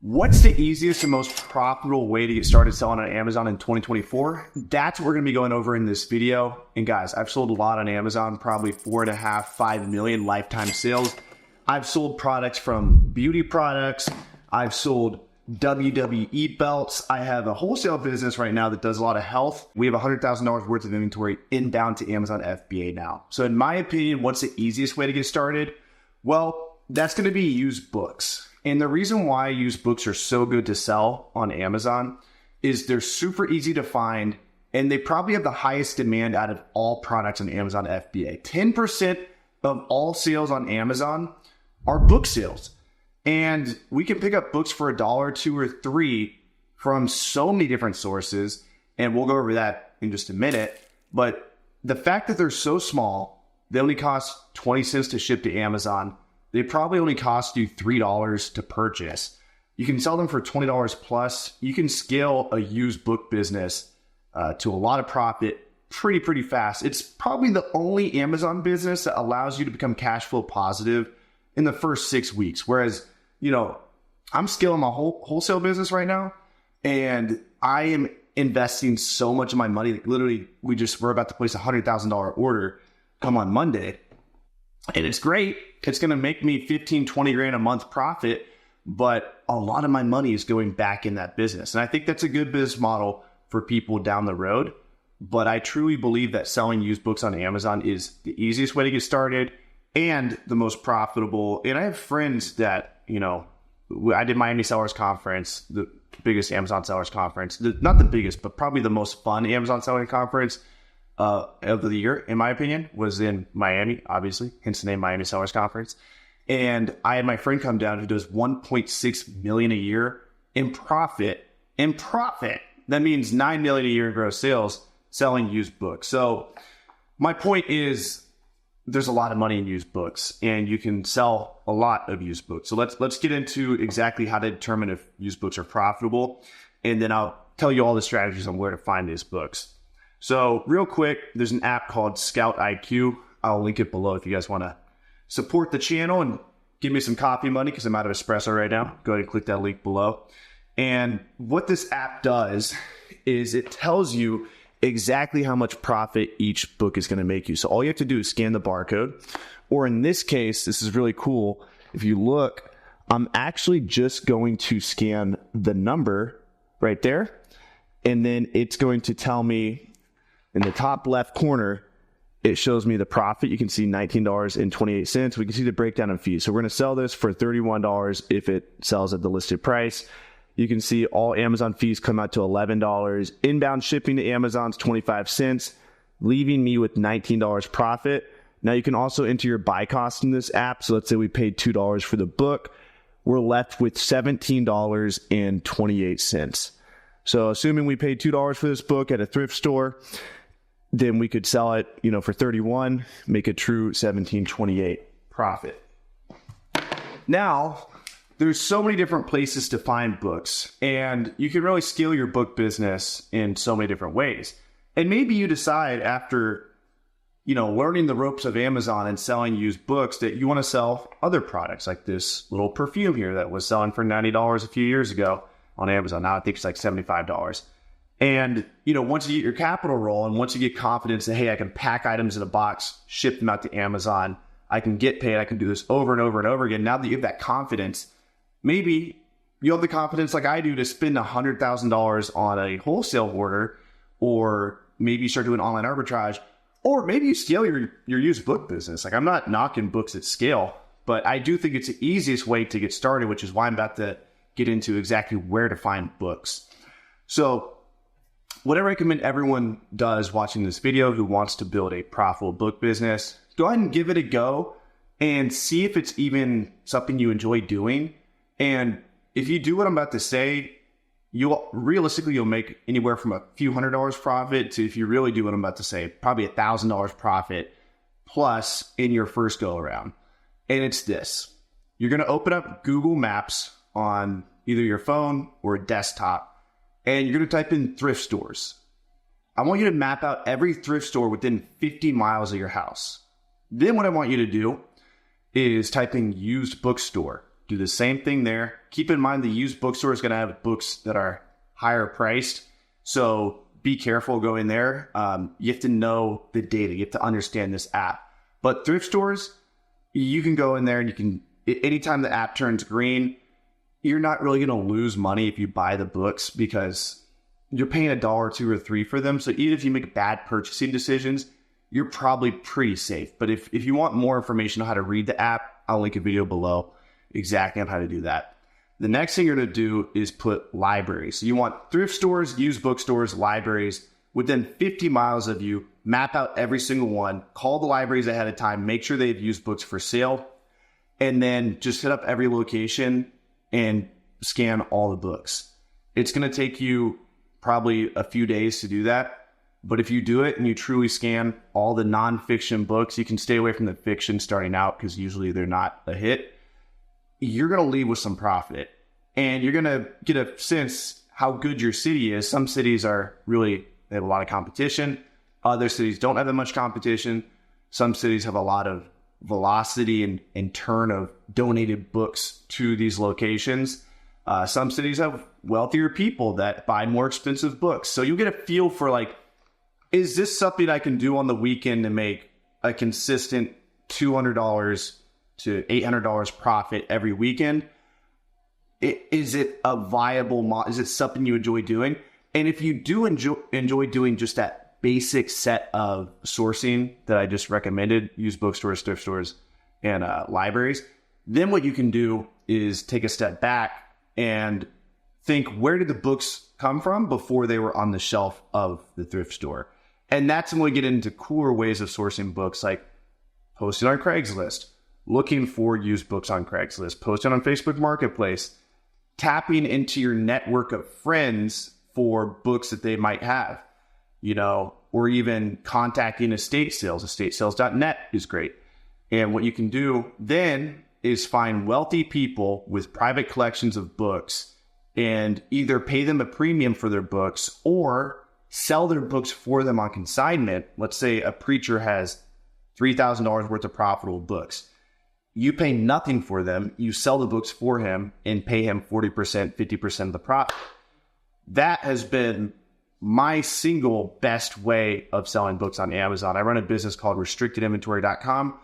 What's the easiest and most profitable way to get started selling on Amazon in 2024? That's what we're going to be going over in this video. And guys, I've sold a lot on Amazon, probably 4.5, 5 million lifetime sales. I've sold products from beauty products. I've sold WWE belts. I have a wholesale business right now that does a lot of health. We have $100,000 worth of inventory inbound to Amazon FBA now. So in my opinion, what's the easiest way to get started? Well, that's going to be used books. And the reason why used books are so good to sell on Amazon is they're super easy to find, and they probably have the highest demand out of all products on Amazon FBA. 10% of all sales on Amazon are book sales. And we can pick up books for $1, $2, or $3 from so many different sources. And we'll go over that in just a minute. But the fact that they're so small, they only cost 20 cents to ship to Amazon. They probably only cost you $3 to purchase. You can sell them for $20 plus. You can scale a used book business to a lot of profit pretty fast. It's probably the only Amazon business that allows you to become cash flow positive in the first 6 weeks. Whereas, you know, I'm scaling my whole wholesale business right now, and I am investing so much of my money. Like literally, we're about to place a $100,000 order come on Monday. And it's great. It's going to make me 15, 20 grand a month profit, but a lot of my money is going back in that business. And I think that's a good business model for people down the road. But I truly believe that selling used books on Amazon is the easiest way to get started and the most profitable. And I have friends that, you know, I did Miami Sellers Conference, the biggest Amazon Sellers Conference, not the biggest, but probably the most fun Amazon Selling Conference of the year, in my opinion, was in Miami, obviously, hence the name Miami Sellers Conference. And I had my friend come down who does 1.6 million a year in profit. That means 9 million a year in gross sales selling used books. So my point is there's a lot of money in used books, and you can sell a lot of used books. So let's get into exactly how to determine if used books are profitable. And then I'll tell you all the strategies on where to find these books. So real quick, there's an app called ScoutIQ. I'll link it below if you guys want to support the channel and give me some coffee money because I'm out of espresso right now. Go ahead and click that link below. And what this app does is it tells you exactly how much profit each book is going to make you. So all you have to do is scan the barcode. Or in this case, this is really cool. If you look, I'm actually just going to scan the number right there. And then it's going to tell me in the top left corner, it shows me the profit. You can see $19.28. We can see the breakdown in fees. So we're going to sell this for $31 if it sells at the listed price. You can see all Amazon fees come out to $11. Inbound shipping to Amazon's 25 cents, leaving me with $19 profit. Now you can also enter your buy cost in this app. So let's say we paid $2 for the book. We're left with $17.28. So assuming we paid $2 for this book at a thrift store, then we could sell it, you know, for $31, make a true $17.28 profit. Now, there's so many different places to find books, and you can really scale your book business in so many different ways. And maybe you decide after, you know, learning the ropes of Amazon and selling used books that you want to sell other products, like this little perfume here that was selling for $90 a few years ago on Amazon. Now I think it's like $75. And, you know, once you get your capital roll and once you get confidence that, hey, I can pack items in a box, ship them out to Amazon, I can get paid, I can do this over and over and over again. Now that you have that confidence, maybe you have the confidence like I do to spend $100,000 on a wholesale order, or maybe you start doing online arbitrage, or maybe you scale your used book business. Like, I'm not knocking books at scale, but I do think it's the easiest way to get started, which is why I'm about to get into exactly where to find books. So what I recommend everyone does watching this video who wants to build a profitable book business, go ahead and give it a go and see if it's even something you enjoy doing. And if you do what I'm about to say, you'll make anywhere from a few $100s profit to, if you really do what I'm about to say, probably $1,000 profit plus in your first go around. And it's this: you're going to open up Google Maps on either your phone or a desktop, and you're going to type in thrift stores. I want you to map out every thrift store within 50 miles of your house. Then what I want you to do is type in used bookstore. Do the same thing there. Keep in mind the used bookstore is going to have books that are higher priced. So be careful going there. You have to know the data. You have to understand this app. But thrift stores, you can go in there and you can, anytime the app turns green, you're not really going to lose money if you buy the books because you're paying $1, $2, or $3 for them. So even if you make bad purchasing decisions, you're probably pretty safe. But if you want more information on how to read the app, I'll link a video below exactly on how to do that. The next thing you're going to do is put libraries. So you want thrift stores, used bookstores, libraries within 50 miles of you. Map out every single one. Call the libraries ahead of time. Make sure they have used books for sale. And then just hit up every location and scan all the books. It's going to take you probably a few days to do that. But if you do it and you truly scan all the nonfiction books, you can stay away from the fiction starting out because usually they're not a hit. You're going to leave with some profit. And you're going to get a sense how good your city is. Some cities are really, they have a lot of competition. Other cities don't have that much competition. Some cities have a lot of velocity and turn of donated books to these locations. Some cities have wealthier people that buy more expensive books. So you'll get a feel for like, is this something I can do on the weekend to make a consistent $200 to $800 profit every weekend? Is it a viable model? Is it something you enjoy doing? And if you do enjoy doing just that basic set of sourcing that I just recommended, used bookstores, thrift stores, and libraries, then what you can do is take a step back and think, where did the books come from before they were on the shelf of the thrift store? And that's when we get into cooler ways of sourcing books, like posting on Craigslist, looking for used books on Craigslist, posting on Facebook Marketplace, tapping into your network of friends for books that they might have, you know, or even contacting estate sales. Estatesales.net is great. And what you can do then is find wealthy people with private collections of books and either pay them a premium for their books or sell their books for them on consignment. Let's say a preacher has $3,000 worth of profitable books. You pay nothing for them. You sell the books for him and pay him 40%, 50% of the profit. That has been my single best way of selling books on Amazon. I run a business called restrictedinventory.com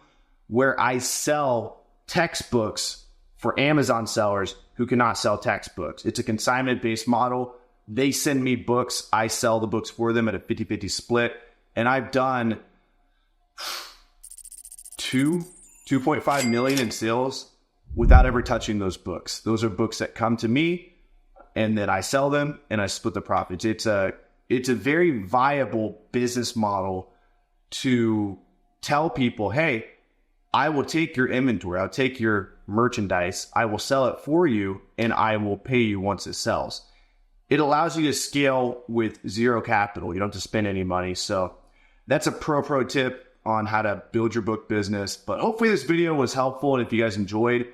where I sell textbooks for Amazon sellers who cannot sell textbooks. It's a consignment-based model. They send me books. I sell the books for them at a 50-50 split. And I've done 2.5 million in sales without ever touching those books. Those are books that come to me and then I sell them and I split the profits. It's a very viable business model to tell people, hey, I will take your inventory, I'll take your merchandise, I will sell it for you, and I will pay you once it sells. It allows you to scale with zero capital. You don't have to spend any money. So that's a pro tip on how to build your book business. But hopefully this video was helpful. And if you guys enjoyed,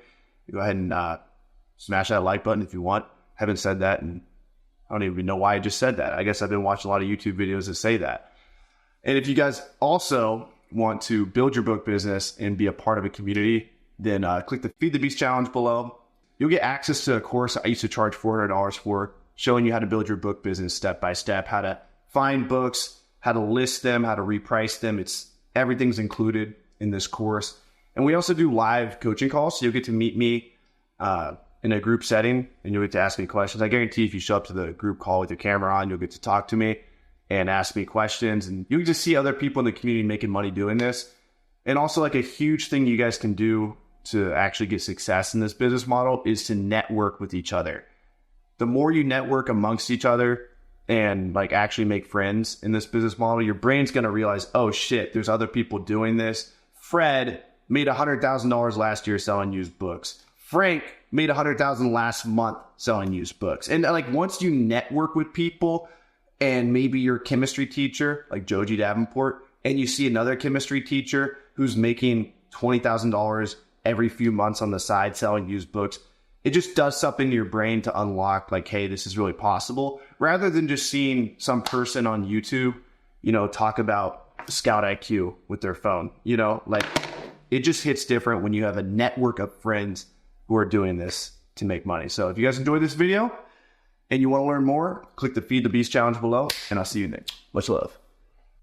go ahead and smash that like button if you want. Haven't said that, and I don't even know why I just said that. I guess I've been watching a lot of YouTube videos that say that. And if you guys also want to build your book business and be a part of a community, then click the Feed the Beast challenge below. You'll get access to a course I used to charge $400 for, showing you how to build your book business step by step, how to find books, how to list them, how to reprice them. Everything's included in this course. And we also do live coaching calls. So you'll get to meet me in a group setting and you'll get to ask me questions. I guarantee if you show up to the group call with your camera on, you'll get to talk to me and ask me questions. And you'll just see other people in the community making money doing this. And also, like, a huge thing you guys can do to actually get success in this business model is to network with each other. The more you network amongst each other and like actually make friends in this business model, your brain's going to realize, oh shit, there's other people doing this. Fred made $100,000 last year selling used books. Frank made $100,000 last month selling used books. And like, once you network with people and maybe your chemistry teacher, like Joji Davenport, and you see another chemistry teacher who's making $20,000 every few months on the side selling used books, it just does something to your brain to unlock, like, hey, this is really possible, rather than just seeing some person on YouTube, you know, talk about ScoutIQ with their phone. You know, like, it just hits different when you have a network of friends who are doing this to make money. So if you guys enjoyed this video and you want to learn more, click the Feed the Beast challenge below, and I'll see you next. Much love.